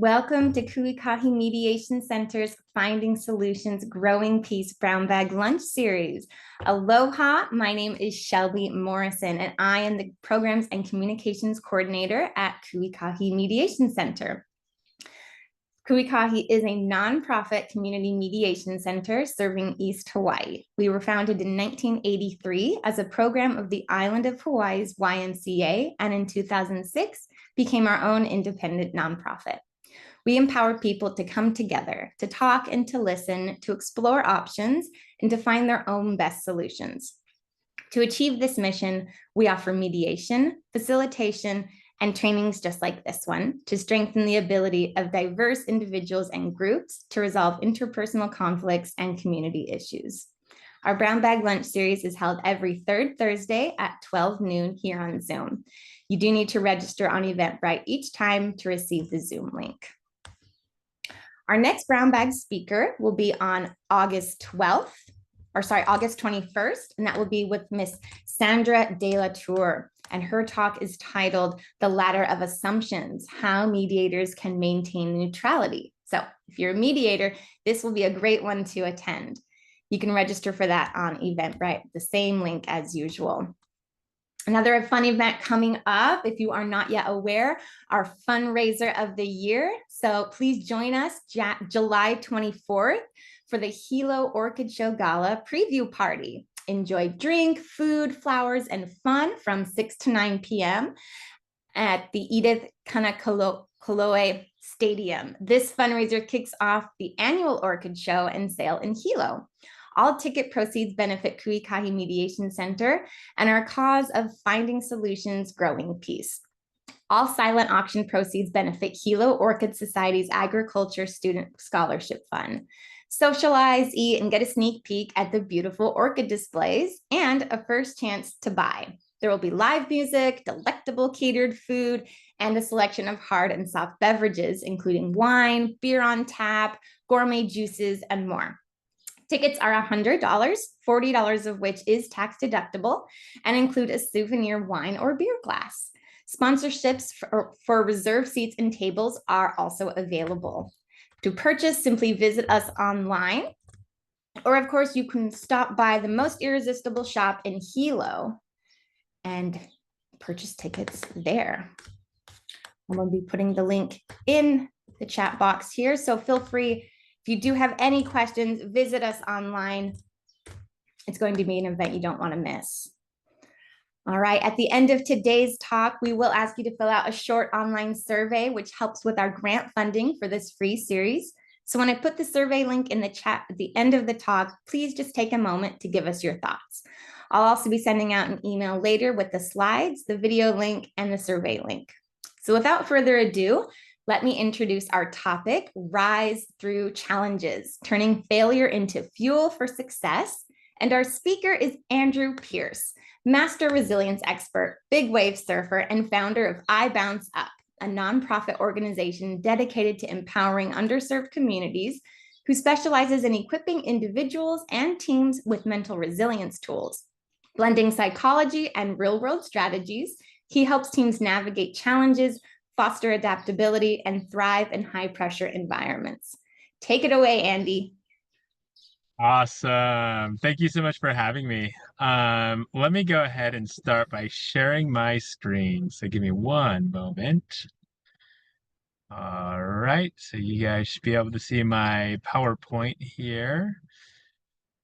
Welcome to ikahi Mediation Center's Finding Solutions Growing Peace Brown Bag Lunch Series. Aloha, my name is Shelby Morrison, and I am the Programs and Communications Coordinator at ikahi Mediation Center. Ikahi is a nonprofit community mediation center serving East Hawaii. We were founded in 1983 as a program of the island of Hawaii's YMCA, and in 2006 became our own independent nonprofit. We empower people to come together, to talk and to listen, to explore options, and to find their own best solutions. To achieve this mission, we offer mediation, facilitation, and trainings just like this one to strengthen the ability of diverse individuals and groups to resolve interpersonal conflicts and community issues. Our Brown Bag Lunch series is held every third Thursday at 12 noon here on Zoom. You do need to register on Eventbrite each time to receive the Zoom link. Our next Brown Bag speaker will be on August 21st, and that will be with Miss Sandra De La Tour. And her talk is titled The Ladder of Assumptions, How Mediators Can Maintain Neutrality. So if you're a mediator, this will be a great one to attend. You can register for that on Eventbrite, the same link as usual. Another fun event coming up, if you are not yet aware, our fundraiser of the year. So please join us July 24th for the Hilo Orchid Show Gala preview party. Enjoy drink, food, flowers, and fun from 6 to 9 p.m. at the Edith Kanakaloe Stadium. This fundraiser kicks off the annual Orchid Show and sale in Hilo. All ticket proceeds benefit ikahi Mediation Center and our cause of finding solutions, growing peace. All silent auction proceeds benefit Hilo Orchid Society's Agriculture Student Scholarship Fund. Socialize, eat, and get a sneak peek at the beautiful orchid displays and a first chance to buy. There will be live music, delectable catered food, and a selection of hard and soft beverages, including wine, beer on tap, gourmet juices, and more. Tickets are $100, $40 of which is tax deductible, and include a souvenir wine or beer glass. Sponsorships for reserved seats and tables are also available. To purchase, simply visit us online, or of course, you can stop by the most irresistible shop in Hilo and purchase tickets there. I'm going to be putting the link in the chat box here, so feel free. If you do have any questions, visit us online. It's going to be an event you don't want to miss. All right, at the end of today's talk, we will ask you to fill out a short online survey, which helps with our grant funding for this free series. So when I put the survey link in the chat at the end of the talk, please just take a moment to give us your thoughts. I'll also be sending out an email later with the slides, the video link, and the survey link. So without further ado, let me introduce our topic, Rise Through Challenges, Turning Failure into Fuel for Success. And our speaker is Andrew Pierce, Master Resilience Expert, big wave surfer, and founder of I Bounce Up, a nonprofit organization dedicated to empowering underserved communities who specializes in equipping individuals and teams with mental resilience tools. Blending psychology and real-world strategies, he helps teams navigate challenges, foster adaptability, and thrive in high-pressure environments. Take it away, Andy. Awesome. Thank you so much for having me. Let me go ahead and start by sharing my screen. So give me one moment. All right, so you guys should be able to see my PowerPoint here.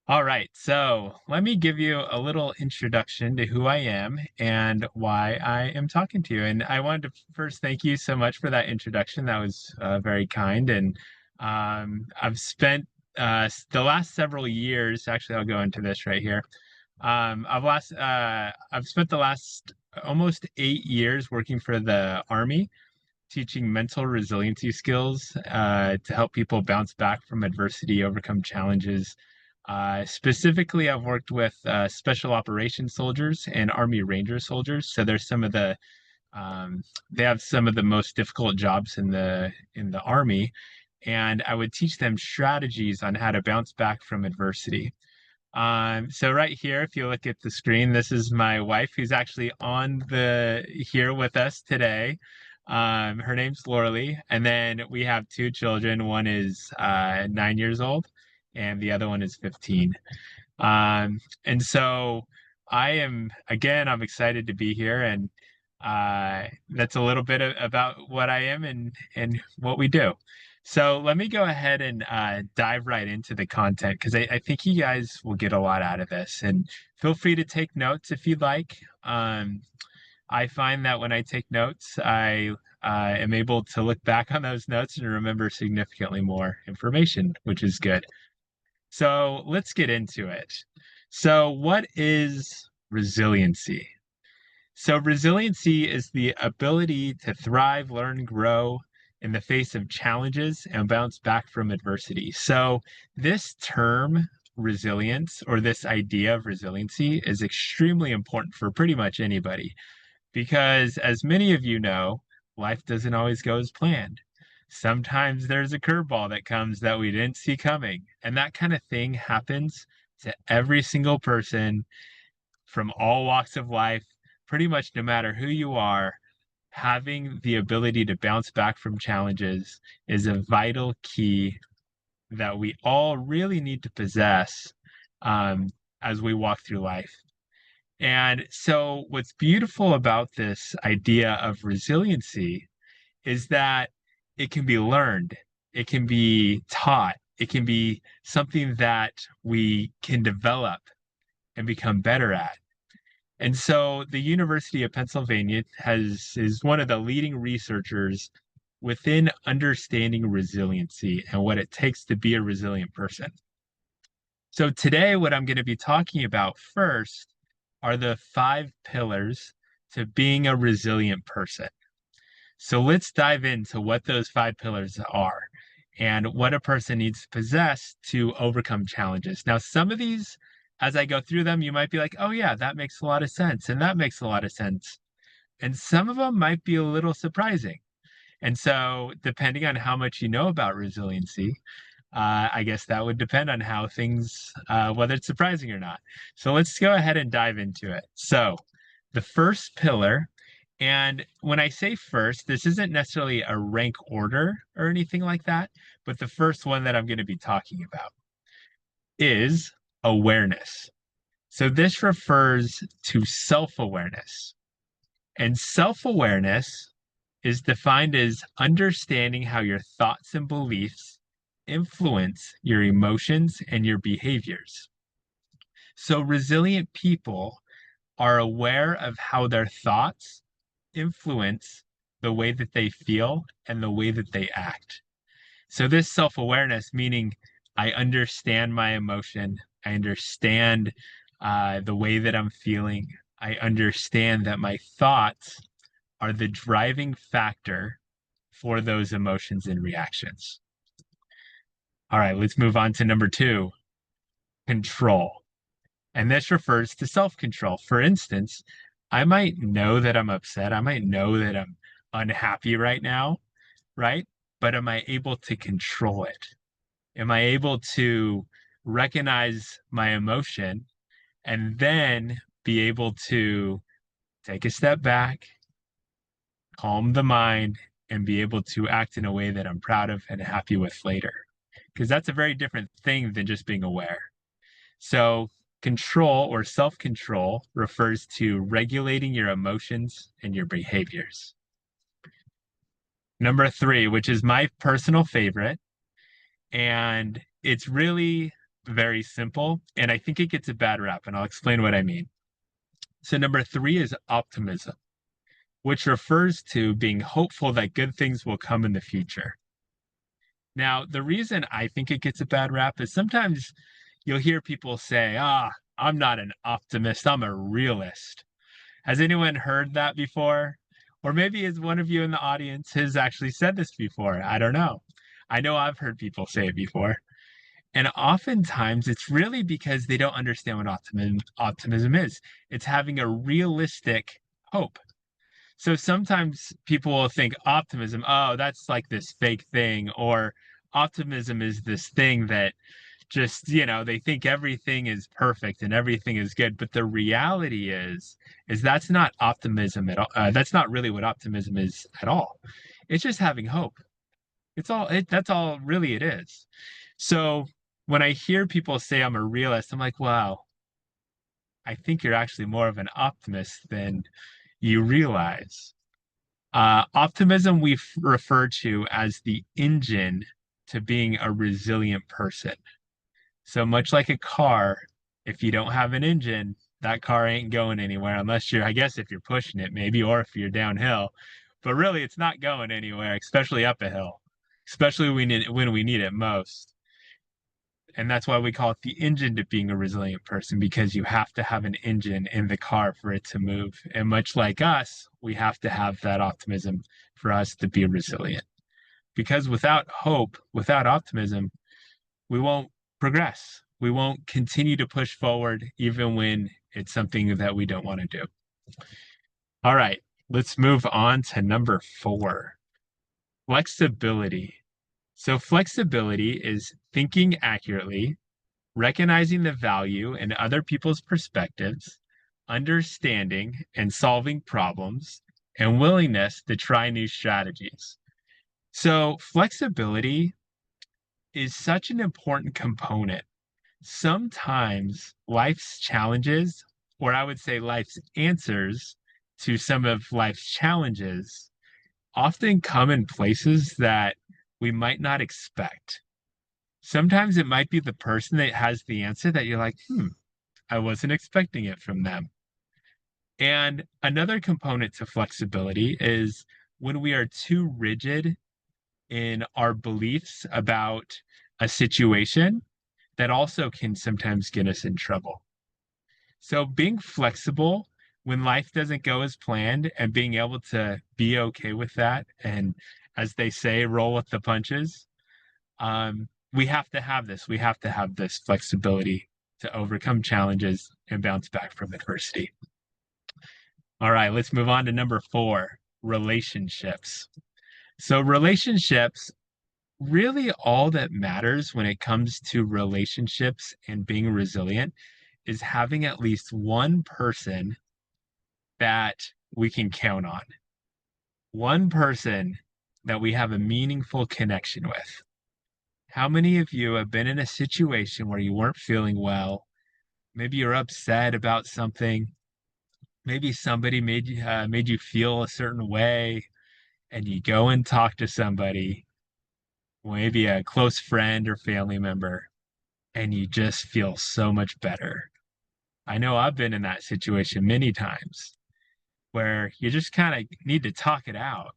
All right, so let me give you a little introduction to who I am and why I am talking to you. And I wanted to first thank you so much for that introduction. That was very kind. And I've spent the last several years, actually, I'll go into this right here. I've spent the last almost 8 years working for the Army, teaching mental resiliency skills to help people bounce back from adversity, overcome challenges. Specifically, I've worked with special operations soldiers and Army Ranger soldiers. So there's some of the they have some of the most difficult jobs in the Army, and I would teach them strategies on how to bounce back from adversity. So right here, if you look at the screen, this is my wife who's actually here with us today. Her name's Lorley, and then we have two children. One is 9 years old, and the other one is 15. And so I'm excited to be here, and that's a little bit about what I am and what we do. So let me go ahead and dive right into the content because I think you guys will get a lot out of this. And feel free to take notes if you'd like. I find that when I take notes, I am able to look back on those notes and remember significantly more information, which is good. So let's get into it. So, what is resiliency? So, resiliency is the ability to thrive, learn, grow in the face of challenges and bounce back from adversity. So, this term, resilience, or this idea of resiliency, is extremely important for pretty much anybody because, as many of you know, life doesn't always go as planned. Sometimes there's a curveball that comes that we didn't see coming, and that kind of thing happens to every single person from all walks of life, pretty much no matter who you are. Having the ability to bounce back from challenges is a vital key that we all really need to possess as we walk through life. And so, what's beautiful about this idea of resiliency is that it can be learned, it can be taught, it can be something that we can develop and become better at. And so the University of Pennsylvania is one of the leading researchers within understanding resiliency and what it takes to be a resilient person. So today, what I'm going to be talking about first are the 5 pillars to being a resilient person. So let's dive into what those 5 pillars are and what a person needs to possess to overcome challenges. Now, some of these, as I go through them, you might be like, oh, yeah, that makes a lot of sense. And that makes a lot of sense. And some of them might be a little surprising. And so, depending on how much you know about resiliency, I guess that would depend on how things, whether it's surprising or not. So, let's go ahead and dive into it. So, the first pillar, and when I say first, this isn't necessarily a rank order or anything like that, but the first one that I'm going to be talking about is awareness. So this refers to self-awareness. And self-awareness is defined as understanding how your thoughts and beliefs influence your emotions and your behaviors. So resilient people are aware of how their thoughts influence the way that they feel and the way that they act. So this self-awareness, meaning I understand my emotion, I understand the way that I'm feeling, I understand that my thoughts are the driving factor for those emotions and reactions. All right, let's move on to number 2, control. And this refers to self-control. For instance, I might know that I'm upset. I might know that I'm unhappy right now, right? But am I able to control it? Am I able to recognize my emotion and then be able to take a step back, calm the mind, and be able to act in a way that I'm proud of and happy with later? Because that's a very different thing than just being aware. So, control or self control refers to regulating your emotions and your behaviors. Number 3, which is my personal favorite, and it's really very simple, and I think it gets a bad rap, and I'll explain what I mean. So, number 3 is optimism, which refers to being hopeful that good things will come in the future. Now, the reason I think it gets a bad rap is sometimes you'll hear people say, I'm not an optimist, I'm a realist. Has anyone heard that before? Or maybe is one of you in the audience has actually said this before. I don't know. I know I've heard people say it before. And oftentimes it's really because they don't understand what optimism is. It's having a realistic hope. So sometimes people will think optimism, oh, that's like this fake thing, or optimism is this thing that just, they think everything is perfect and everything is good. But the reality is that's not optimism at all. That's not really what optimism is at all. It's just having hope. That's all really it is. So when I hear people say I'm a realist, I'm like, wow, I think you're actually more of an optimist than you realize. Optimism we refer to as the engine to being a resilient person. So much like a car, if you don't have an engine, that car ain't going anywhere unless I guess if you're pushing it maybe, or if you're downhill. But really, it's not going anywhere, especially up a hill, especially when we need it most. And that's why we call it the engine to being a resilient person, because you have to have an engine in the car for it to move. And much like us, we have to have that optimism for us to be resilient. Because without hope, without optimism, we won't progress. We won't continue to push forward, even when it's something that we don't want to do. All right, let's move on to number 4, flexibility. So, flexibility is thinking accurately, recognizing the value in other people's perspectives, understanding and solving problems, and willingness to try new strategies. So, flexibility is such an important component. Sometimes life's challenges, or I would say life's answers to some of life's challenges, often come in places that we might not expect. Sometimes it might be the person that has the answer that you're like, I wasn't expecting it from them. And another component to flexibility is when we are too rigid in our beliefs about a situation, that also can sometimes get us in trouble. So being flexible when life doesn't go as planned and being able to be okay with that, and as they say, roll with the punches, we have to have this. We have to have this flexibility to overcome challenges and bounce back from adversity. All right, let's move on to number 4, relationships. So relationships, really all that matters when it comes to relationships and being resilient is having at least one person that we can count on. One person that we have a meaningful connection with. How many of you have been in a situation where you weren't feeling well? Maybe you're upset about something. Maybe somebody made you feel a certain way, and you go and talk to somebody, maybe a close friend or family member, and you just feel so much better. I know I've been in that situation many times where you just kind of need to talk it out.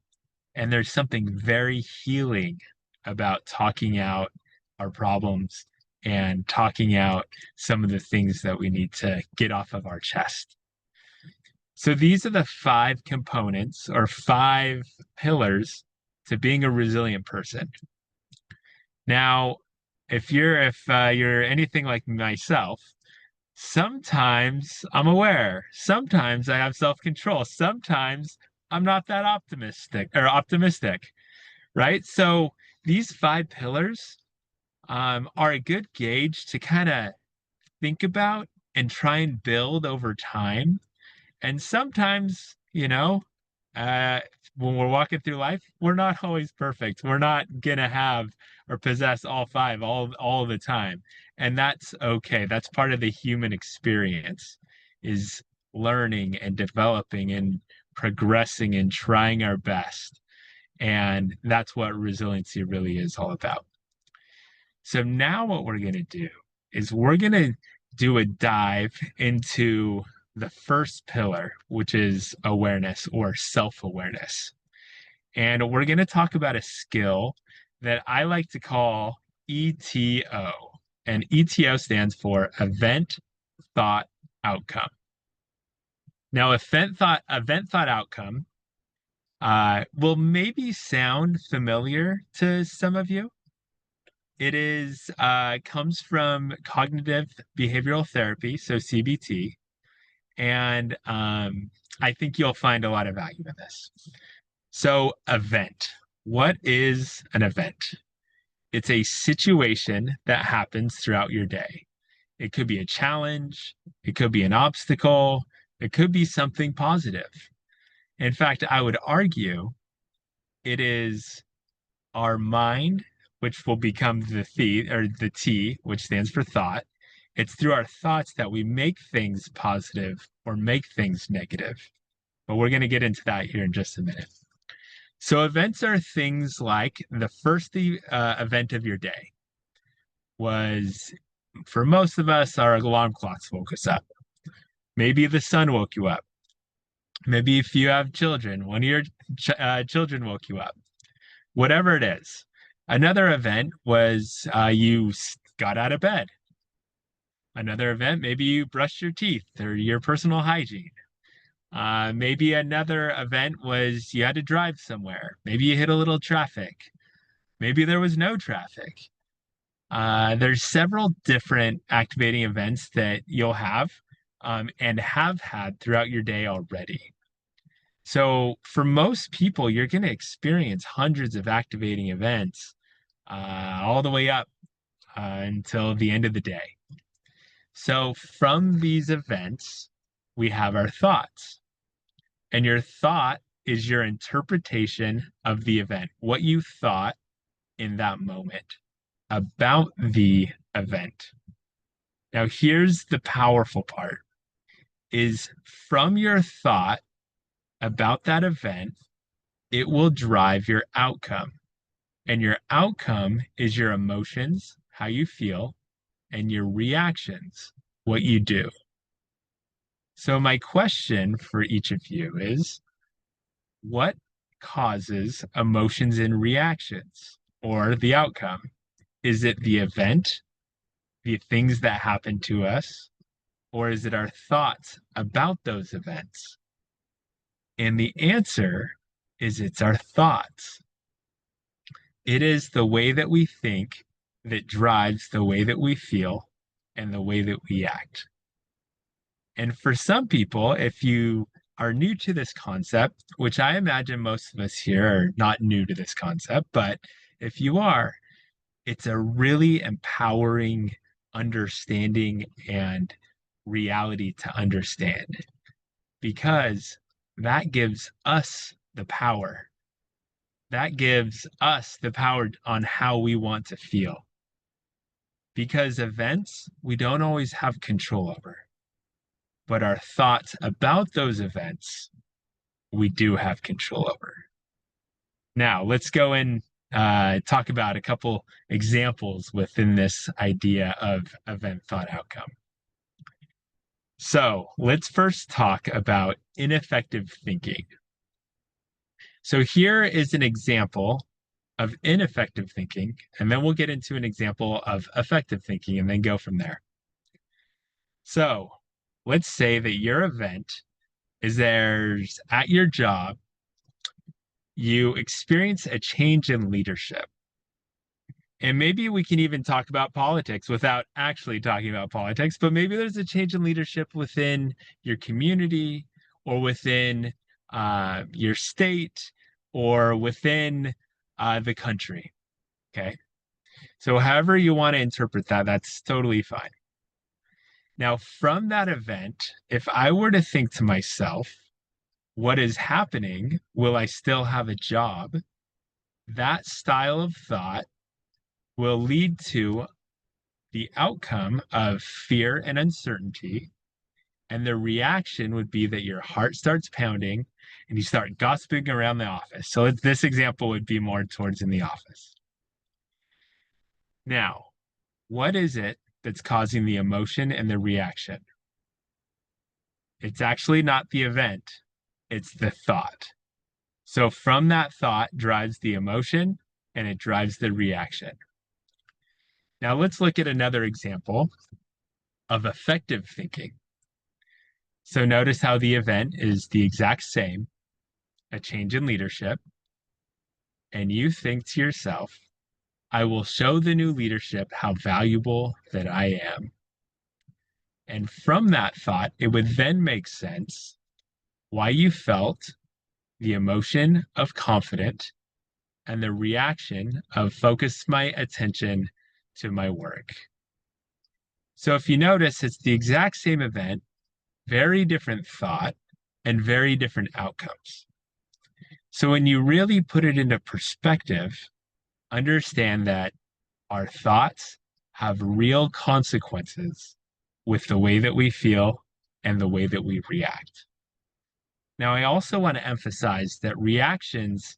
And there's something very healing about talking out our problems and talking out some of the things that we need to get off of our chest. So these are the 5 components or 5 pillars to being a resilient person. Now, if you're anything like myself, sometimes I'm aware, sometimes I have self-control, sometimes I'm not that optimistic, right? So these 5 pillars are a good gauge to kind of think about and try and build over time. And sometimes, uh, when we're walking through life, we're not always perfect. We're not gonna have or possess all 5 all the time. And that's okay. That's part of the human experience, is learning and developing and progressing and trying our best. And that's what resiliency really is all about. So now what we're going to do is we're going to do a dive into the first pillar, which is awareness or self-awareness. And we're going to talk about a skill that I like to call ETO. And ETO stands for event, thought, outcome. Now, event, thought, outcome will maybe sound familiar to some of you. It is comes from cognitive behavioral therapy, so CBT, and I think you'll find a lot of value in this. So, event. What is an event? It's a situation that happens throughout your day. It could be a challenge, it could be an obstacle, it could be something positive. In fact, I would argue it is our mind, which will become the T, which stands for thought. It's through our thoughts that we make things positive or make things negative. But we're going to get into that here in just a minute. So events are things like the first event of your day was, for most of us, our alarm clocks woke us up. Maybe the sun woke you up. Maybe if you have children, one of your children woke you up. Whatever it is. Another event was you got out of bed. Another event, maybe you brushed your teeth or your personal hygiene. Maybe another event was you had to drive somewhere. Maybe you hit a little traffic. Maybe there was no traffic. There's several different activating events that you'll have and have had throughout your day already. So for most people, you're going to experience hundreds of activating events all the way up until the end of the day. So from these events, we have our thoughts. And your thought is your interpretation of the event, what you thought in that moment about the event. Now, here's the powerful part is from your thought about that event, it will drive your outcome. And your outcome is your emotions, how you feel, and your reactions, what you do. So my question for each of you is, what causes emotions and reactions or the outcome? Is it the event, the things that happen to us, or is it our thoughts about those events? And the answer is it's our thoughts. It is the way that we think that drives the way that we feel and the way that we act. And for some people, if you are new to this concept, which I imagine most of us here are not new to this concept, but if you are, it's a really empowering understanding and reality to understand because that gives us the power. That gives us the power on how we want to feel. Because events we don't always have control over, but our thoughts about those events we do have control over. Now, let's go and talk about a couple examples within this idea of event thought outcome. So let's first talk about ineffective thinking. So here is an example of ineffective thinking, and then we'll get into an example of effective thinking and then go from there. So let's say that your event is there's at your job, you experience a change in leadership. And maybe we can even talk about politics without actually talking about politics, but maybe there's a change in leadership within your community or within your state or within the country. Okay. So, however you want to interpret that, that's totally fine. Now, from that event, if I were to think to myself, what is happening? Will I still have a job? That style of thought will lead to the outcome of fear and uncertainty. And the reaction would be that your heart starts pounding and you start gossiping around the office. So this example would be more towards in the office. Now, what is it that's causing the emotion and the reaction? It's actually not the event, it's the thought. So from that thought drives the emotion and it drives the reaction. Now let's look at another example of effective thinking. So notice how the event is the exact same, a change in leadership, and you think to yourself, I will show the new leadership how valuable that I am. And from that thought, it would then make sense why you felt the emotion of confident and the reaction of focus my attention to my work. So if you notice, it's the exact same event, very different thought, and very different outcomes. So when you really put it into perspective, understand that our thoughts have real consequences with the way that we feel and the way that we react. Now, I also want to emphasize that reactions,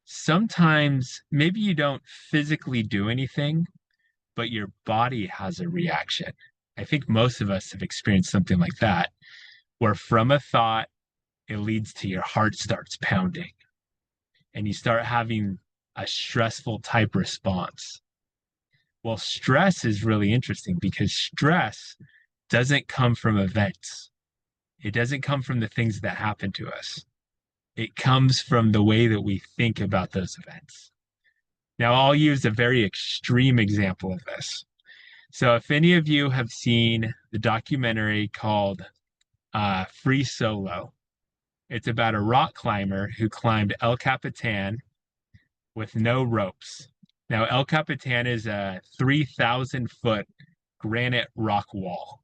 sometimes maybe you don't physically do anything, but your body has a reaction. I think most of us have experienced something like that, where from a thought, it leads to your heart starts pounding and you start having a stressful type response. Well, stress is really interesting because stress doesn't come from events. It doesn't come from the things that happen to us. It comes from the way that we think about those events. Now, I'll use a very extreme example of this. So, if any of you have seen the documentary called Free Solo, it's about a rock climber who climbed El Capitan with no ropes. Now, El Capitan is a 3,000-foot granite rock wall.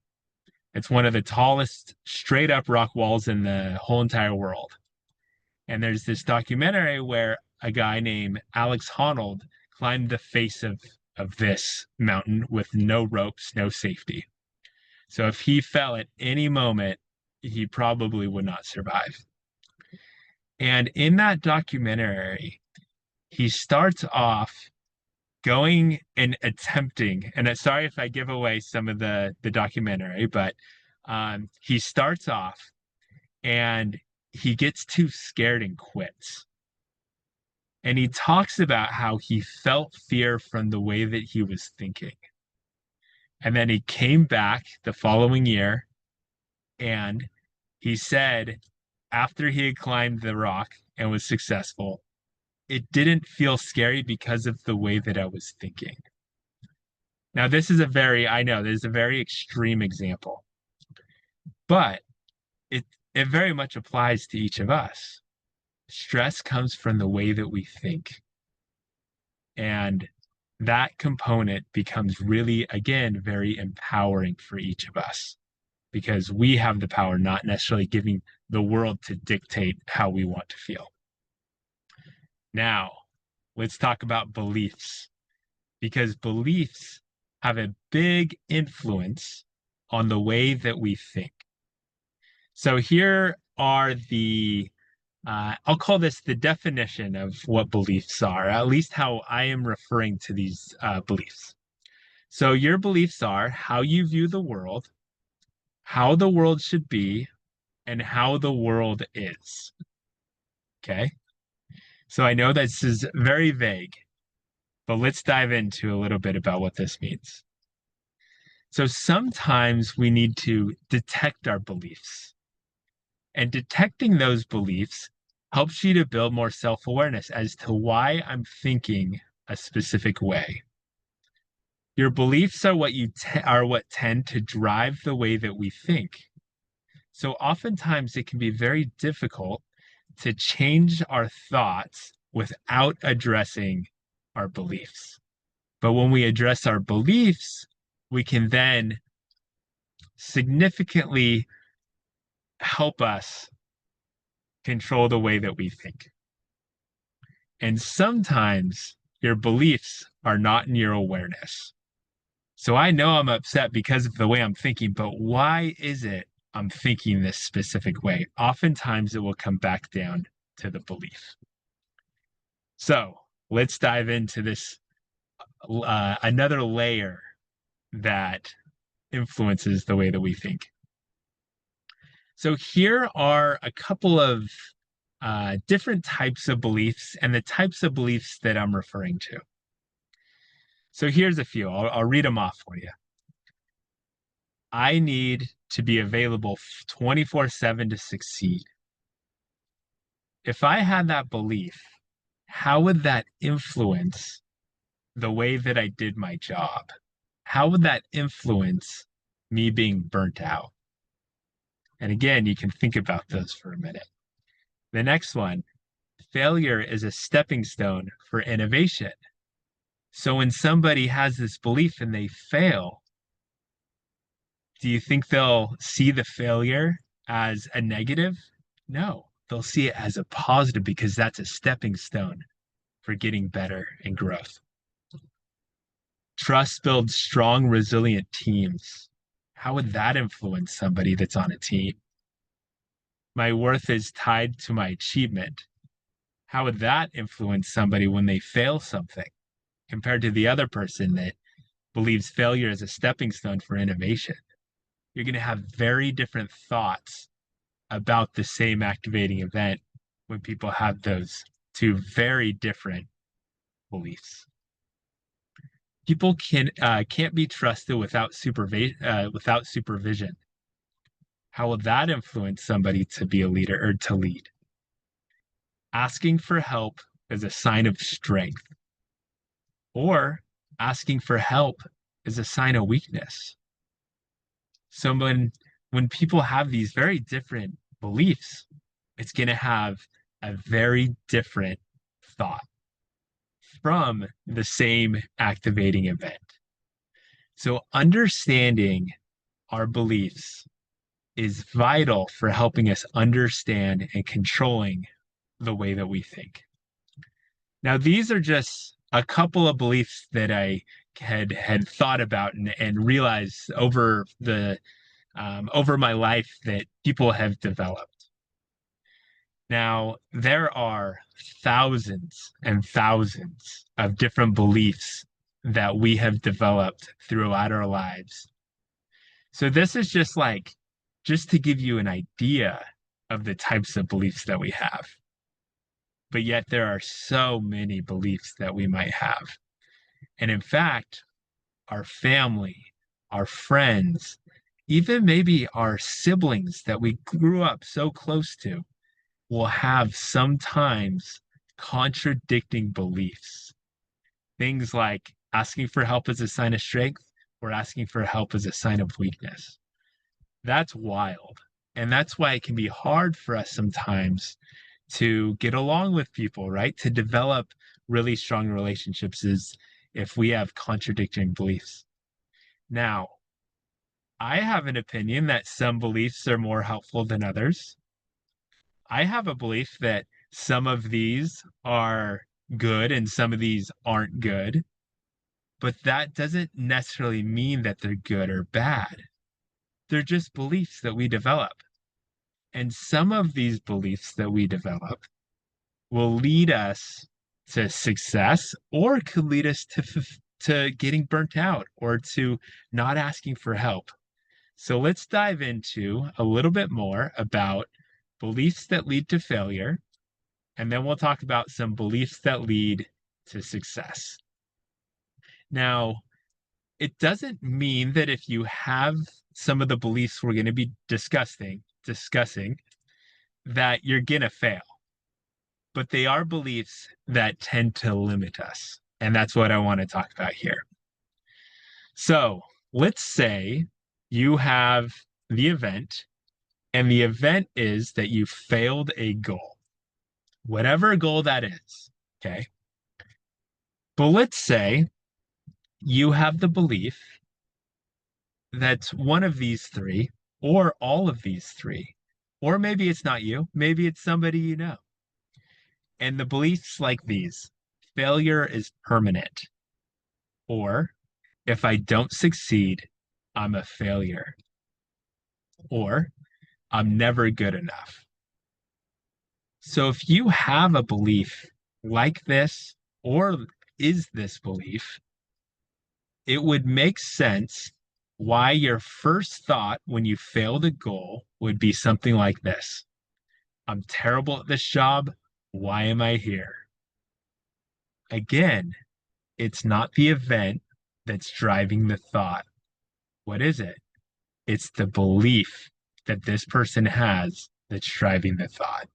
It's one of the tallest straight up rock walls in the whole entire world. And there's this documentary where a guy named Alex Honnold climbed the face of this mountain with no ropes, no safety. So if he fell at any moment, he probably would not survive. And in that documentary, he starts off going and attempting, and sorry if I give away some of the documentary, but he starts off and he gets too scared and quits. And he talks about how he felt fear from the way that he was thinking. And then he came back the following year and he said, after he had climbed the rock and was successful, it didn't feel scary because of the way that I was thinking. Now, I know this is a very extreme example, but it very much applies to each of us. Stress comes from the way that we think. And that component becomes really, again, very empowering for each of us because we have the power, not necessarily giving the world to dictate how we want to feel. Now, let's talk about beliefs because beliefs have a big influence on the way that we think. So here are I'll call this the definition of what beliefs are, at least how I am referring to these beliefs. So your beliefs are how you view the world, how the world should be, and how the world is. Okay. So I know this is very vague, but let's dive into a little bit about what this means. So sometimes we need to detect our beliefs. And detecting those beliefs helps you to build more self-awareness as to why I'm thinking a specific way. Your beliefs are what tend to drive the way that we think. So oftentimes it can be very difficult to change our thoughts without addressing our beliefs. But when we address our beliefs, we can then significantly help us control the way that we think. And sometimes your beliefs are not in your awareness. So I know I'm upset because of the way I'm thinking, but why is it I'm thinking this specific way? Oftentimes it will come back down to the belief. So let's dive into this another layer that influences the way that we think. So here are a couple of different types of beliefs and the types of beliefs that I'm referring to. So here's a few. I'll read them off for you. I need to be available 24/7 to succeed. If I had that belief, how would that influence the way that I did my job? How would that influence me being burnt out? And again, you can think about those for a minute. The next one, failure is a stepping stone for innovation. So when somebody has this belief and they fail, do you think they'll see the failure as a negative? No, they'll see it as a positive because that's a stepping stone for getting better and growth. Trust builds strong, resilient teams. How would that influence somebody that's on a team? My worth is tied to my achievement. How would that influence somebody when they fail something compared to the other person that believes failure is a stepping stone for innovation? You're going to have very different thoughts about the same activating event when people have those two very different beliefs. People can't be trusted without supervision. How will that influence somebody to be a leader or to lead? Asking for help is a sign of strength, or asking for help is a sign of weakness. So when people have these very different beliefs, it's going to have a very different thought from the same activating event. So understanding our beliefs is vital for helping us understand and controlling the way that we think. Now, these are just a couple of beliefs that I had thought about and realized over my life that people have developed. Now, there are thousands and thousands of different beliefs that we have developed throughout our lives. So this is just to give you an idea of the types of beliefs that we have. But yet there are so many beliefs that we might have. And in fact, our family, our friends, even maybe our siblings that we grew up so close to will have sometimes contradicting beliefs. Things like asking for help as a sign of strength or asking for help as a sign of weakness. That's wild. And that's why it can be hard for us sometimes to get along with people, right? To develop really strong relationships is if we have contradicting beliefs. Now, I have an opinion that some beliefs are more helpful than others. I have a belief that some of these are good and some of these aren't good, but that doesn't necessarily mean that they're good or bad. They're just beliefs that we develop. And some of these beliefs that we develop will lead us to success or could lead us to getting burnt out or to not asking for help. So let's dive into a little bit more about beliefs that lead to failure, and then we'll talk about some beliefs that lead to success. Now, it doesn't mean that if you have some of the beliefs we're going to be discussing that you're going to fail. But they are beliefs that tend to limit us. And that's what I want to talk about here. So let's say you have the event, and the event is that you failed a goal, whatever goal that is. Okay. But let's say you have the belief that one of these three, or all of these three, or maybe it's not you, maybe it's somebody you know. And the beliefs like these: failure is permanent, or if I don't succeed, I'm a failure, or I'm never good enough. So if you have a belief like this, or is this belief, it would make sense why your first thought when you failed a goal would be something like this: I'm terrible at this job. Why am I here? Again, it's not the event that's driving the thought. What is it? It's the belief that this person has that's driving the thought.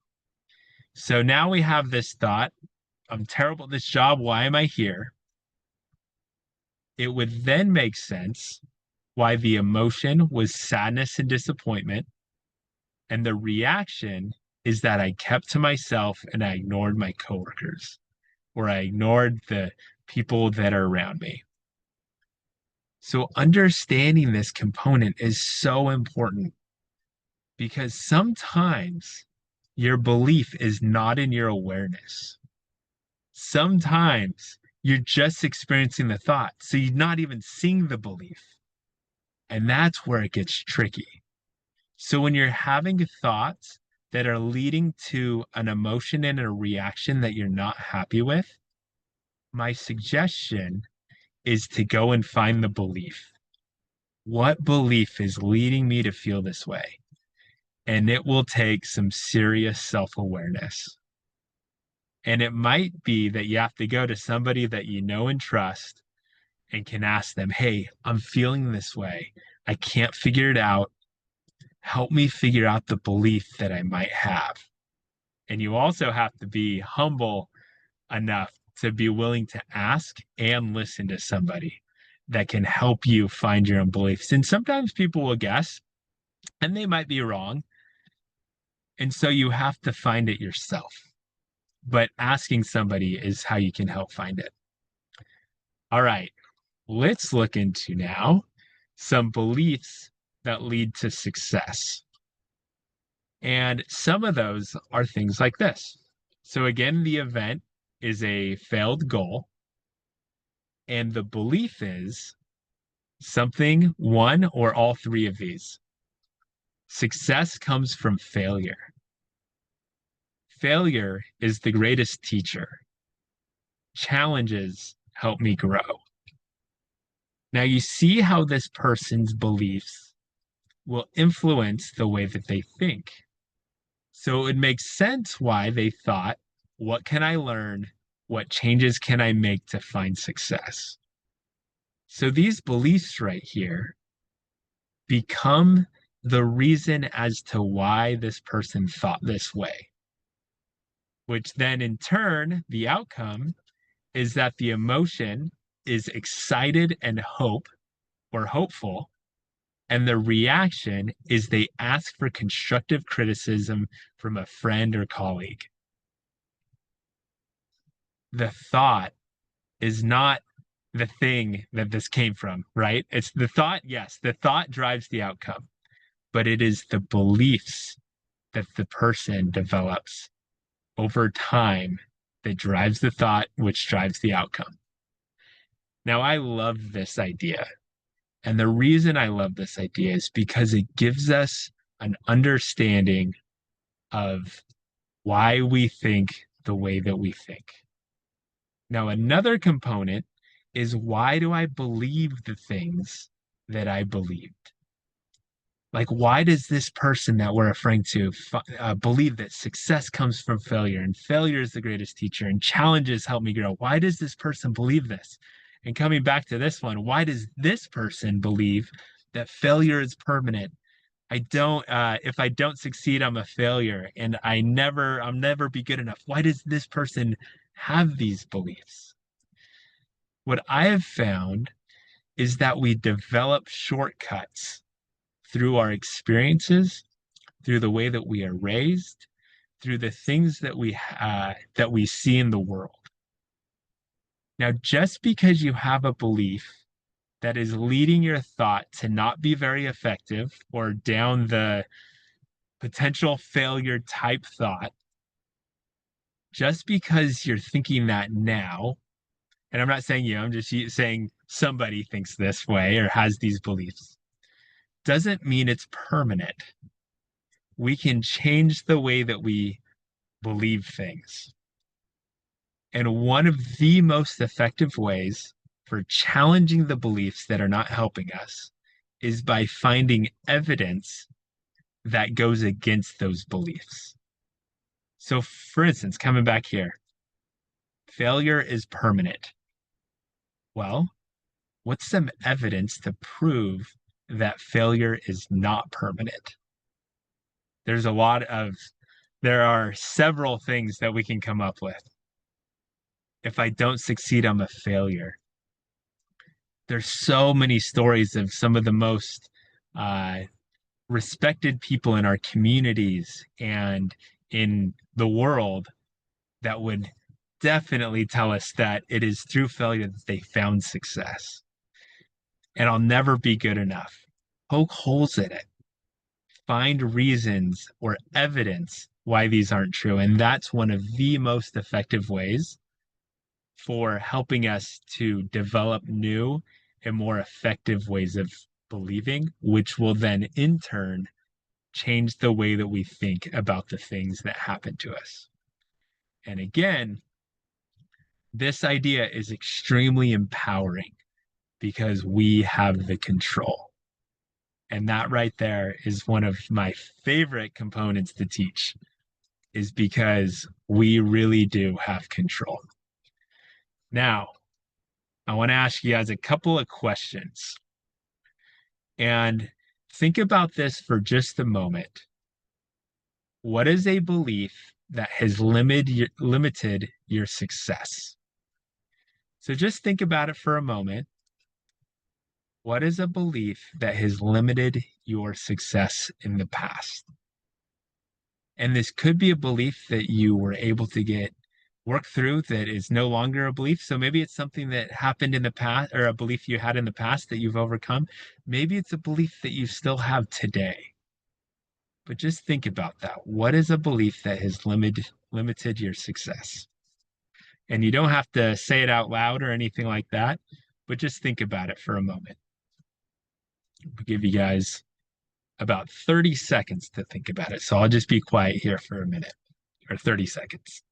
So now we have this thought: I'm terrible at this job. Why am I here? It would then make sense why the emotion was sadness and disappointment, and the reaction is that I kept to myself and I ignored my coworkers, or I ignored the people that are around me. So understanding this component is so important because sometimes your belief is not in your awareness. Sometimes you're just experiencing the thought, so you're not even seeing the belief. And that's where it gets tricky. So when you're having thoughts that are leading to an emotion and a reaction that you're not happy with, my suggestion is to go and find the belief. What belief is leading me to feel this way? And it will take some serious self-awareness. And it might be that you have to go to somebody that you know and trust and can ask them, hey, I'm feeling this way. I can't figure it out. Help me figure out the belief that I might have. And you also have to be humble enough to be willing to ask and listen to somebody that can help you find your own beliefs. And sometimes people will guess and they might be wrong. And so you have to find it yourself. But asking somebody is how you can help find it. All right, let's look into now some beliefs that lead to success. And some of those are things like this. So again, the event is a failed goal. And the belief is something, one or all three of these. Success comes from failure. Failure is the greatest teacher. Challenges help me grow. Now you see how this person's beliefs will influence the way that they think. So it makes sense why they thought, what can I learn? What changes can I make to find success? So these beliefs right here become the reason as to why this person thought this way, which then in turn, the outcome is that the emotion is excited and hope or hopeful. And the reaction is they ask for constructive criticism from a friend or colleague. The thought is not the thing that this came from, right? It's the thought, yes, the thought drives the outcome, but it is the beliefs that the person develops over time that drives the thought, which drives the outcome. Now, I love this idea. And the reason I love this idea is because it gives us an understanding of why we think the way that we think. Now, another component is why do I believe the things that I believed? Like, why does this person that we're referring to believe that success comes from failure and failure is the greatest teacher and challenges help me grow? Why does this person believe this? And coming back to this one, why does this person believe that failure is permanent? If I don't succeed, I'm a failure and I'll never be good enough. Why does this person have these beliefs? What I have found is that we develop shortcuts through our experiences, through the way that we are raised, through the things that we see in the world. Now, just because you have a belief that is leading your thought to not be very effective or down the potential failure type thought, just because you're thinking that now, and I'm not saying you, I'm just saying somebody thinks this way or has these beliefs, doesn't mean it's permanent. We can change the way that we believe things. And one of the most effective ways for challenging the beliefs that are not helping us is by finding evidence that goes against those beliefs. So, for instance, coming back here, failure is permanent. Well, what's some evidence to prove that failure is not permanent? There's a lot of, there are several things that we can come up with. If I don't succeed, I'm a failure. There's so many stories of some of the most respected people in our communities and in the world that would definitely tell us that it is through failure that they found success. And I'll never be good enough. Poke holes in it. Find reasons or evidence why these aren't true. And that's one of the most effective ways for helping us to develop new and more effective ways of believing, which will then in turn change the way that we think about the things that happen to us. And again, this idea is extremely empowering because we have the control. And that right there is one of my favorite components to teach, is because we really do have control. Now, I want to ask you guys a couple of questions. And think about this for just a moment. What is a belief that has limited your success? So just think about it for a moment. What is a belief that has limited your success in the past? And this could be a belief that you were able to get work through that is no longer a belief. So maybe it's something that happened in the past or a belief you had in the past that you've overcome. Maybe it's a belief that you still have today. But just think about that. What is a belief that has limited your success? And you don't have to say it out loud or anything like that, but just think about it for a moment. I'll give you guys about 30 seconds to think about it. So I'll just be quiet here for a minute or 30 seconds.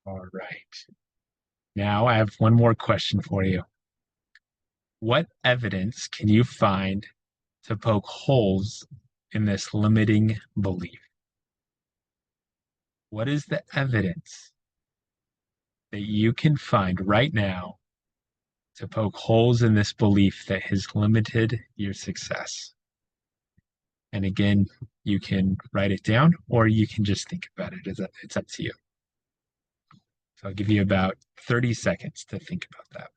All right. Now I have one more question for you. What evidence can you find to poke holes in this limiting belief? What is the evidence that you can find right now to poke holes in this belief that has limited your success? And again, you can write it down or you can just think about it. It's up to you. So I'll give you about 30 seconds to think about that.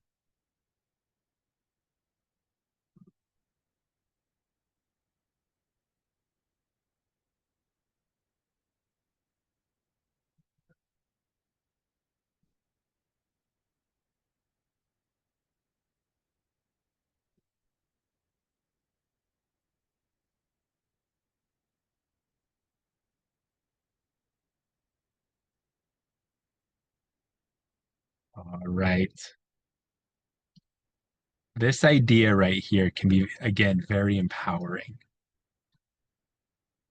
All right. This idea right here can be, again, very empowering.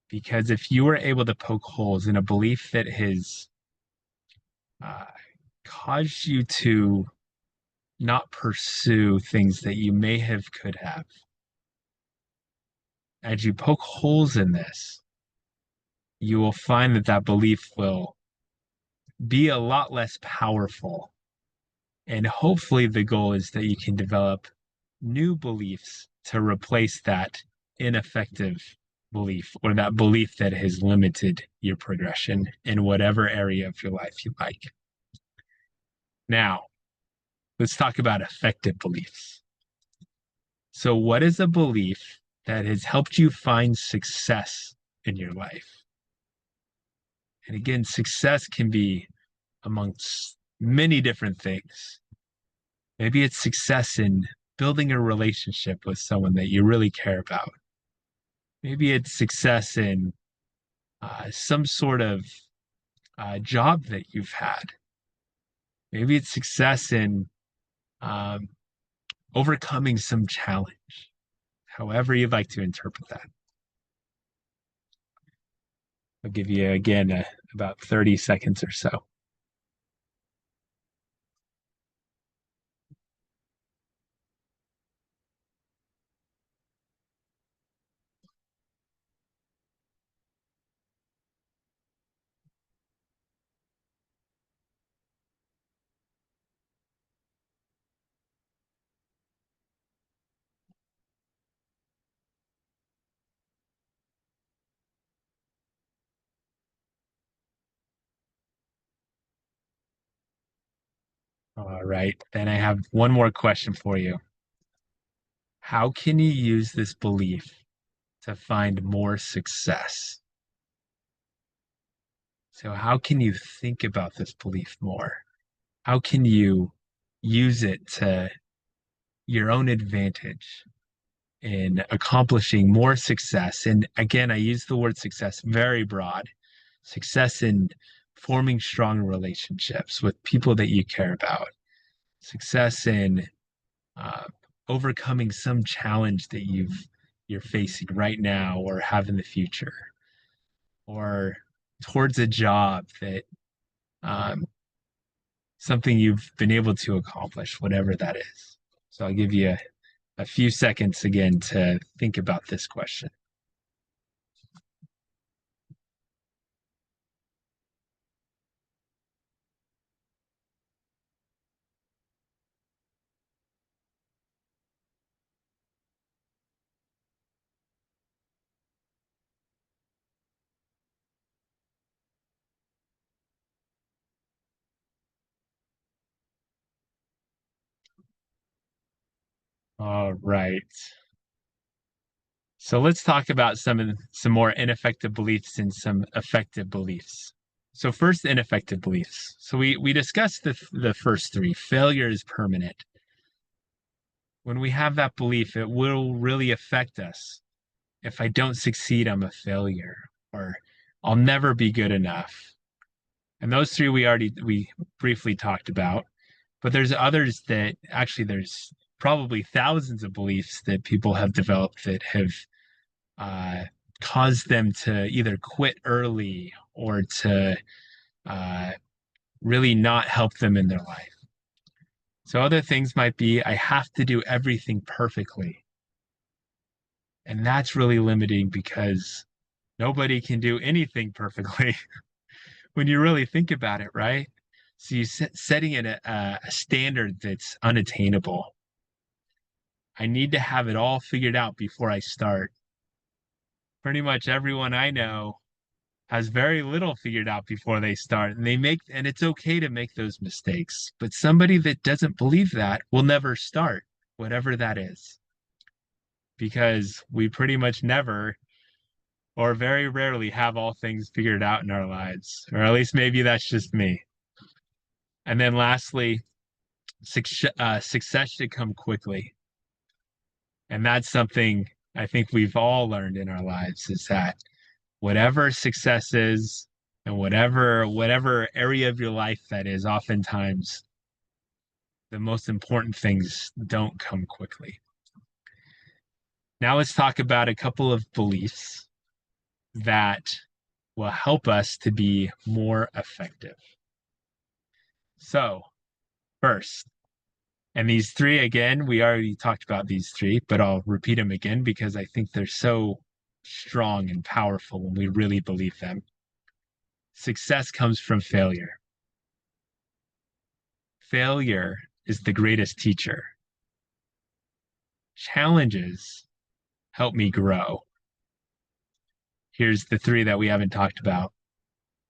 Because if you were able to poke holes in a belief that has uh, caused you to not pursue things that you may have could have, as you poke holes in this, you will find that that belief will be a lot less powerful. And hopefully, the goal is that you can develop new beliefs to replace that ineffective belief or that belief that has limited your progression in whatever area of your life you like. Now, let's talk about effective beliefs. So, what is a belief that has helped you find success in your life? And again, success can be amongst many different things. Maybe it's success in building a relationship with someone that you really care about. Maybe it's success in some sort of job that you've had. Maybe it's success in um, overcoming some challenge, however you'd like to interpret that. I'll give you again about 30 seconds or so. All right. Then I have one more question for you. How can you use this belief to find more success? So, how can you think about this belief more? How can you use it to your own advantage in accomplishing more success? And again, I use the word success very broad. Success in forming strong relationships with people that you care about. Success in uh, overcoming some challenge that you're facing right now or have in the future, or towards a job that um, something you've been able to accomplish, whatever that is. So I'll give you a few seconds again to think about this question. All right. So let's talk about some more ineffective beliefs and some effective beliefs. So first, ineffective beliefs. So we discussed the first three. Failure is permanent. When we have that belief, it will really affect us. If I don't succeed, I'm a failure, or I'll never be good enough. And those three we briefly talked about. But there's others that actually there's probably thousands of beliefs that people have developed that have uh, caused them to either quit early or to uh, really not help them in their life. So other things might be, I have to do everything perfectly. And that's really limiting because nobody can do anything perfectly when you really think about it, right? So you setting it a standard that's unattainable. I need to have it all figured out before I start. Pretty much everyone I know has very little figured out before they start, and it's okay to make those mistakes. But somebody that doesn't believe that will never start, whatever that is, because we pretty much never or very rarely have all things figured out in our lives, or at least maybe that's just me. And then lastly, success should come quickly. And that's something I think we've all learned in our lives is that whatever success is and whatever area of your life that is, oftentimes the most important things don't come quickly. Now let's talk about a couple of beliefs that will help us to be more effective. So, first, and these three, again, we already talked about these three, but I'll repeat them again because I think they're so strong and powerful when we really believe them. Success comes from failure. Failure is the greatest teacher. Challenges help me grow. Here's the three that we haven't talked about.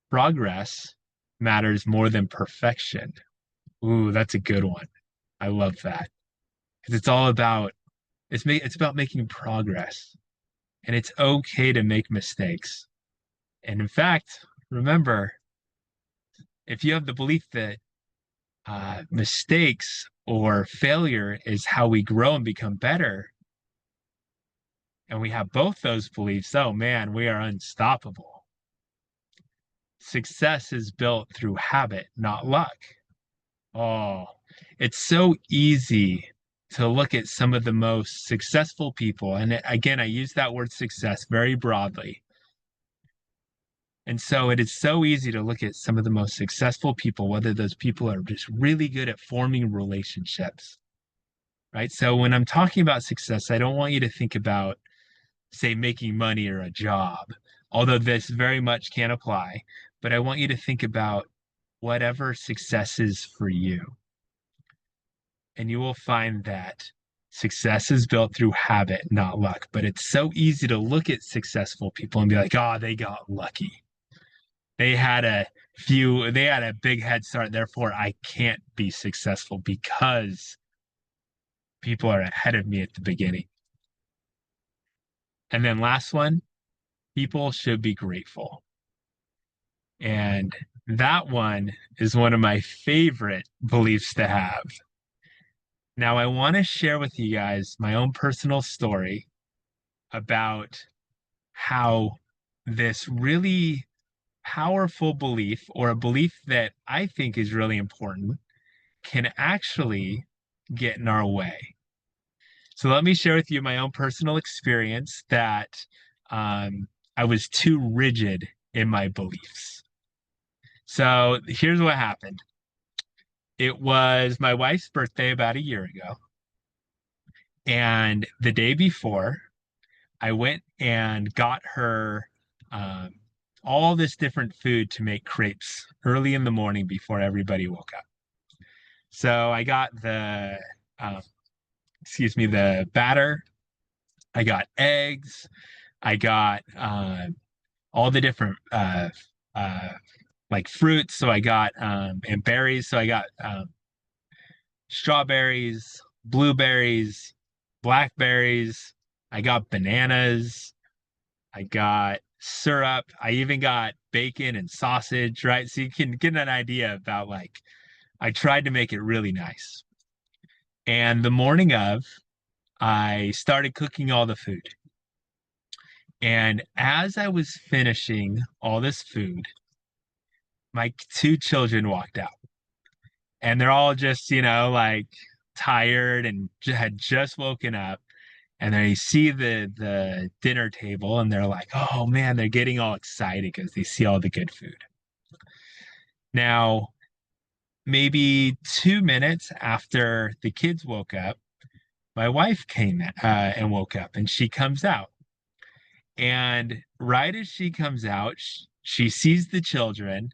Progress matters more than perfection. Ooh, that's a good one. I love that. Because it's about making progress. And it's okay to make mistakes. And in fact, remember, if you have the belief that mistakes or failure is how we grow and become better, and we have both those beliefs, oh man, we are unstoppable. Success is built through habit, not luck. Oh, it's so easy to look at some of the most successful people. And again, I use that word success very broadly. And so it is so easy to look at some of the most successful people, whether those people are just really good at forming relationships, right? So when I'm talking about success, I don't want you to think about, say, making money or a job, although this very much can apply. But I want you to think about whatever success is for you. And you will find that success is built through habit, not luck. But it's so easy to look at successful people and be like, oh, they got lucky. they had a big head start, therefore I can't be successful because people are ahead of me at the beginning. And then last one, people should be grateful. And that one is one of my favorite beliefs to have. Now, I want to share with you guys my own personal story about how this really powerful belief, or a belief that I think is really important, can actually get in our way. So let me share with you my own personal experience that I was too rigid in my beliefs. So here's what happened. It was my wife's birthday about a year ago. And the day before, I went and got her um, all this different food to make crepes early in the morning before everybody woke up. So I got um, the batter. I got eggs. I got all the different uh, like fruits. So I got and berries. So I got strawberries, blueberries, blackberries. I got bananas. I got syrup. I even got bacon and sausage, right? So you can get an idea about like, I tried to make it really nice. And the morning of, I started cooking all the food. And as I was finishing all this food, my two children walked out. And they're all just, like tired and had just woken up. And they see the dinner table and they're like, oh man, they're getting all excited because they see all the good food. Now, maybe 2 minutes after the kids woke up, my wife came and woke up and she comes out. And right as she comes out, she sees the children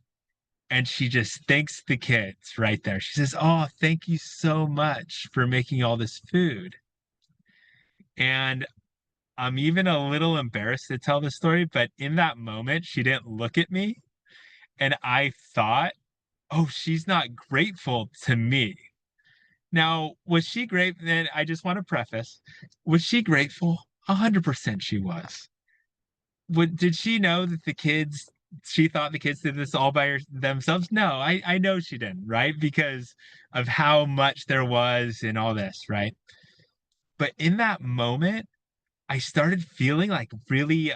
and she just thanks the kids right there. She says, oh, thank you so much for making all this food. And I'm even a little embarrassed to tell the story, but in that moment, she didn't look at me. And I thought, oh, she's not grateful to me. Now, was she grateful? Then I just want to preface, was she grateful? 100% she was. Did she know that she thought the kids did this all by themselves? No, I know she didn't, right? Because of how much there was and all this, right? But in that moment, I started feeling like really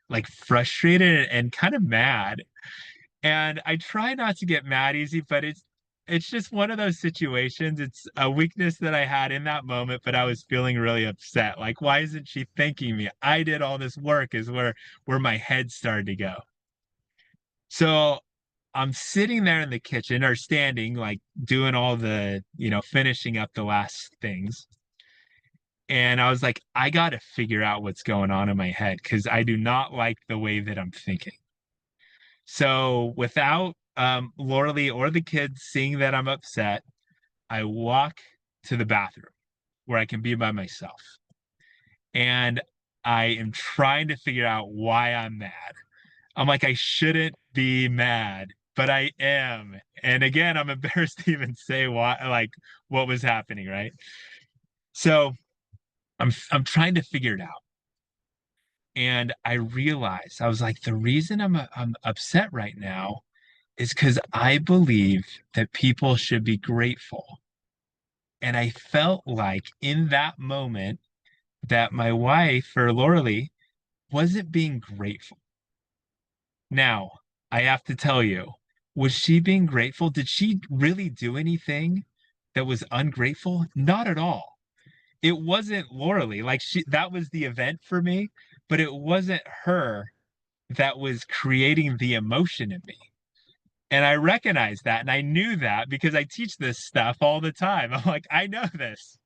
like frustrated and kind of mad. And I try not to get mad easy, but it's just one of those situations. It's a weakness that I had in that moment, but I was feeling really upset. Like, why isn't she thanking me? I did all this work is where my head started to go. So I'm sitting there in the kitchen or standing, like doing all the, finishing up the last things. And I was like, I got to figure out what's going on in my head because I do not like the way that I'm thinking. So without Lauralee or the kids seeing that I'm upset, I walk to the bathroom where I can be by myself. And I am trying to figure out why I'm mad. I'm like, I shouldn't be mad, but I am. And again, I'm embarrassed to even say why, like what was happening, right? So I'm trying to figure it out. And I realized I was like, the reason I'm upset right now is because I believe that people should be grateful. And I felt like in that moment that my wife or Lauralee wasn't being grateful. Now, I have to tell you, was she being grateful? Did she really do anything that was ungrateful? Not at all. It wasn't Lauralee. Like that was the event for me, but it wasn't her that was creating the emotion in me. And I recognized that and I knew that because I teach this stuff all the time. I'm like, I know this.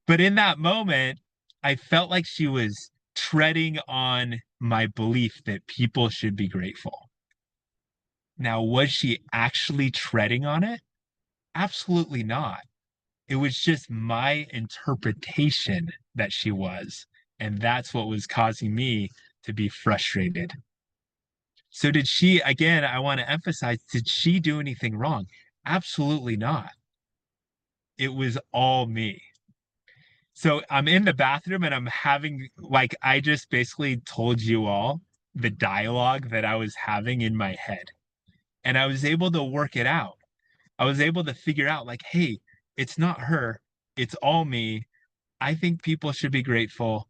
But in that moment, I felt like she was treading on my belief that people should be grateful. Now, was she actually treading on it? Absolutely not. It was just my interpretation that she was. And that's what was causing me to be frustrated. So did she, again, I want to emphasize, did she do anything wrong? Absolutely not. It was all me. So I'm in the bathroom and I'm having, like, I just basically told you all the dialogue that I was having in my head. And I was able to work it out. I was able to figure out, like, hey, it's not her, it's all me. I think people should be grateful.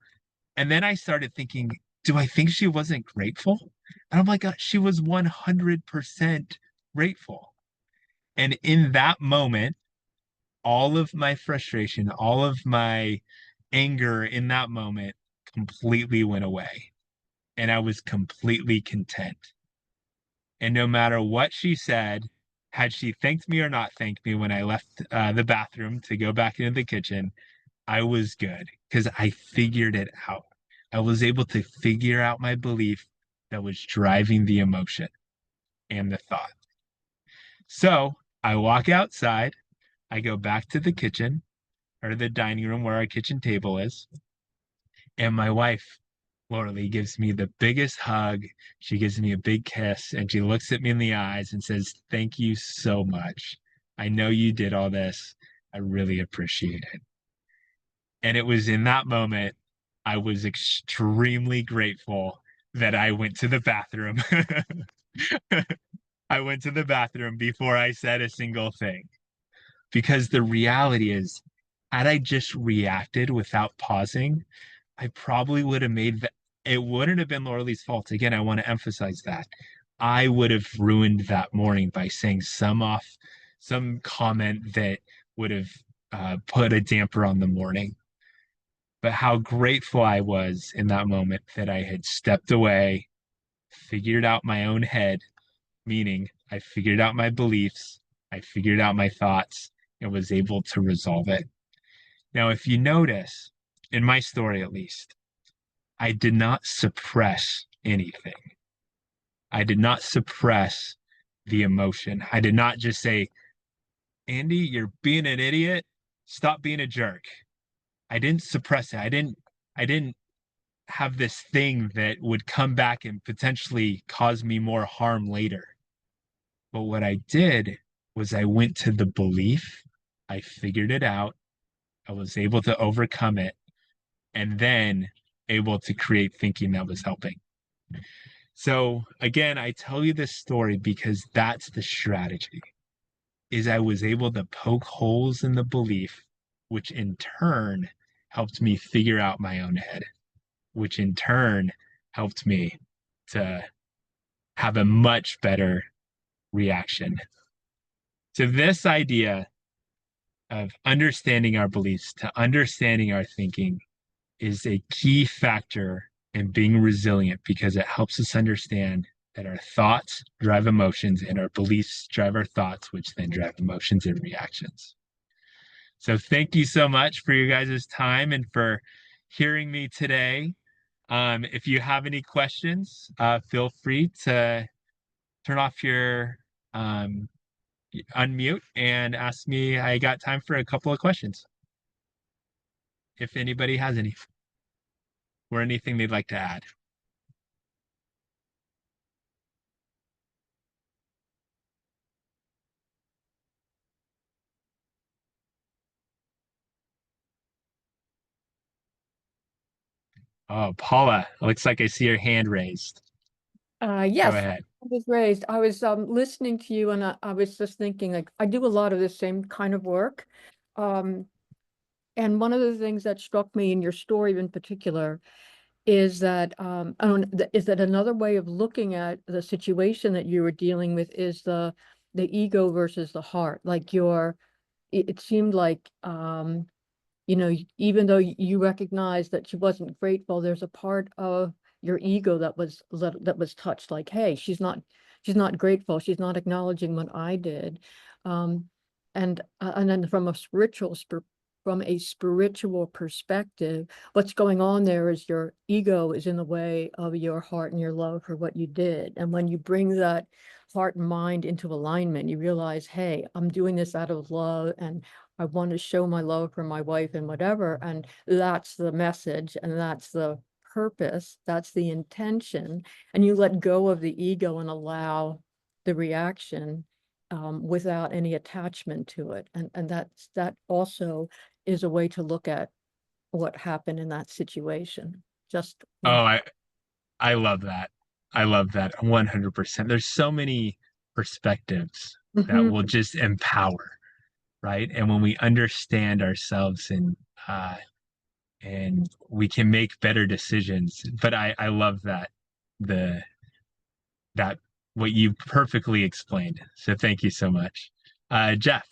And then I started thinking, do I think she wasn't grateful? And I'm like, she was 100% grateful. And in that moment, all of my frustration, all of my anger in that moment completely went away. And I was completely content. And no matter what she said, had she thanked me or not thanked me when I left the bathroom to go back into the kitchen, I was good because I figured it out. I was able to figure out my belief that was driving the emotion and the thought. So I walk outside, I go back to the kitchen or the dining room where our kitchen table is, and my wife, Laura Lee, gives me the biggest hug. She gives me a big kiss and she looks at me in the eyes and says, "Thank you so much. I know you did all this. I really appreciate it." And it was in that moment I was extremely grateful that I went to the bathroom. I went to the bathroom before I said a single thing. Because the reality is, had I just reacted without pausing, I probably would have made that. It wouldn't have been Laura Lee's fault. Again, I want to emphasize that. I would have ruined that morning by saying some comment that would have put a damper on the morning. But how grateful I was in that moment that I had stepped away, figured out my own head, meaning I figured out my beliefs, I figured out my thoughts, and was able to resolve it. Now, if you notice, in my story at least, I did not suppress anything. I did not suppress the emotion. I did not just say, "Andy, you're being an idiot. Stop being a jerk." I didn't suppress it. I didn't have this thing that would come back and potentially cause me more harm later. But what I did was I went to the belief, I figured it out, I was able to overcome it, and then able to create thinking that was helping. So again, I tell you this story because that's the strategy, is I was able to poke holes in the belief, which in turn helped me figure out my own head, which in turn helped me to have a much better reaction. So this idea of understanding our beliefs to understanding our thinking is a key factor in being resilient because it helps us understand that our thoughts drive emotions and our beliefs drive our thoughts, which then drive emotions and reactions. So thank you so much for your guys' time and for hearing me today. If you have any questions, feel free to turn off your unmute and ask me. I got time for a couple of questions if anybody has any or anything they'd like to add. Oh, Paula, looks like I see your hand raised. Go Yes, ahead. I was raised. I was listening to you, and I was just thinking, like, I do a lot of the same kind of work. Um, and one of the things that struck me in your story in particular is that is that another way of looking at the situation that you were dealing with is the ego versus the heart. Like it seemed like even though you recognize that she wasn't grateful, there's a part of your ego that was touched, like, hey, she's not grateful, she's not acknowledging what I did. um and then from a spiritual perspective, what's going on there is your ego is in the way of your heart and your love for what you did. And when you bring that heart and mind into alignment, you realize, hey, I'm doing this out of love, and I want to show my love for my wife and whatever. And that's the message, and that's the purpose, that's the intention, and you let go of the ego and allow the reaction without any attachment to it. And that also is a way to look at what happened in that situation. Just Oh, I love that. I love that 100%. There's so many perspectives that Mhm. will just empower, right? And when we understand ourselves and we can make better decisions. But I love that the that what you perfectly explained. So thank you so much. Jeff.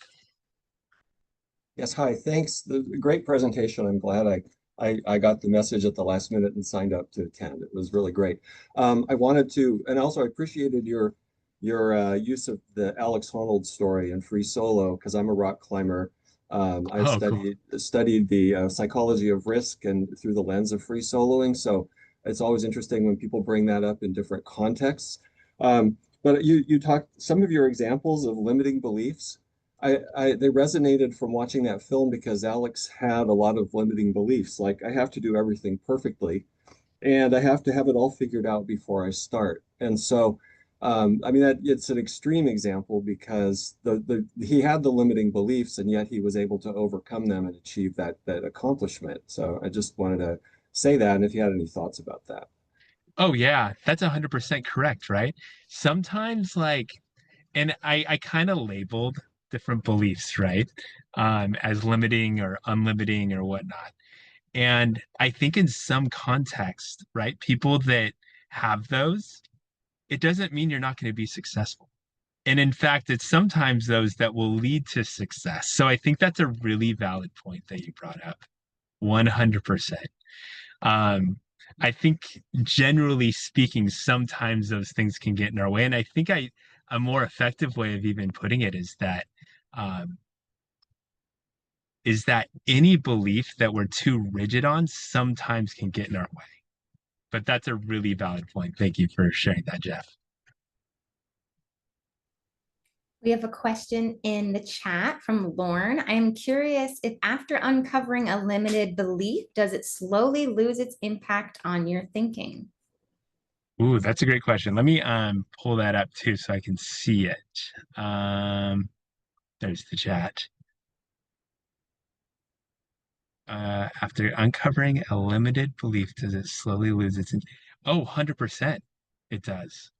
Yes, hi, thanks. The great presentation. I'm glad I got the message at the last minute and signed up to attend. It was really great. I wanted to, and also I appreciated your use of the Alex Honnold story and free solo because I'm a rock climber. I Oh, cool. studied the psychology of risk and through the lens of free soloing. So it's always interesting when people bring that up in different contexts. But you talked some of your examples of limiting beliefs. They resonated from watching that film because Alex had a lot of limiting beliefs. Like I have to do everything perfectly, and I have to have it all figured out before I start. And so, I mean, that it's an extreme example because he had the limiting beliefs, and yet he was able to overcome them and achieve that accomplishment. So I just wanted to say that, and if you had any thoughts about that. Oh yeah, that's 100% correct, right? Sometimes and I kind of labeled different beliefs, right? As limiting or unlimiting or whatnot. And I think in some context, right, people that have those, it doesn't mean you're not going to be successful. And in fact, it's sometimes those that will lead to success. So I think that's a really valid point that you brought up. 100%. Um, I think generally speaking, sometimes those things can get in our way. And I think a more effective way of even putting it um, is that any belief that we're too rigid on sometimes can get in our way. But that's a really valid point. Thank you for sharing that, Jeff. We have a question in the chat from Lorne. I am curious if after uncovering a limited belief, does it slowly lose its impact on your thinking? Ooh, that's a great question. Let me pull that up too so I can see it. There's the chat. After uncovering a limited belief, does it slowly lose its... Oh, 100% it does.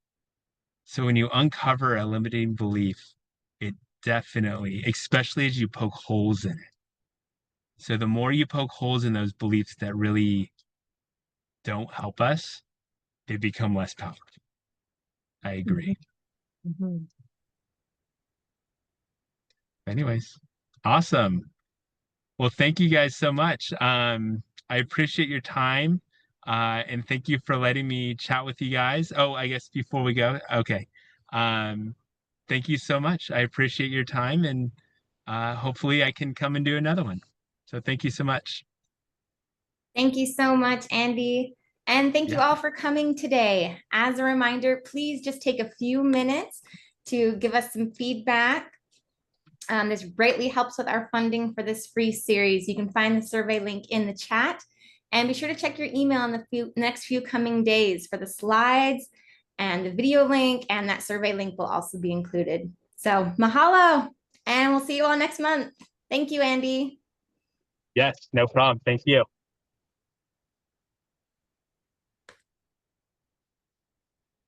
So when you uncover a limiting belief, it definitely, especially as you poke holes in it. So the more you poke holes in those beliefs that really don't help us, they become less powerful. I agree. Mhm. Anyways, awesome. Well, thank you guys so much. I appreciate your time. And thank you for letting me chat with you guys. Oh, I guess before we go, okay. Thank you so much. I appreciate your time and hopefully I can come and do another one. So thank you so much. Thank you so much, Andy. And thank you Yeah. all for coming today. As a reminder, please just take a few minutes to give us some feedback. This greatly helps with our funding for this free series. You can find the survey link in the chat. And be sure to check your email in the next few coming days for the slides and the video link, and that survey link will also be included. So mahalo, and we'll see you all next month. Thank you, Andy. Yes, no problem. Thank you.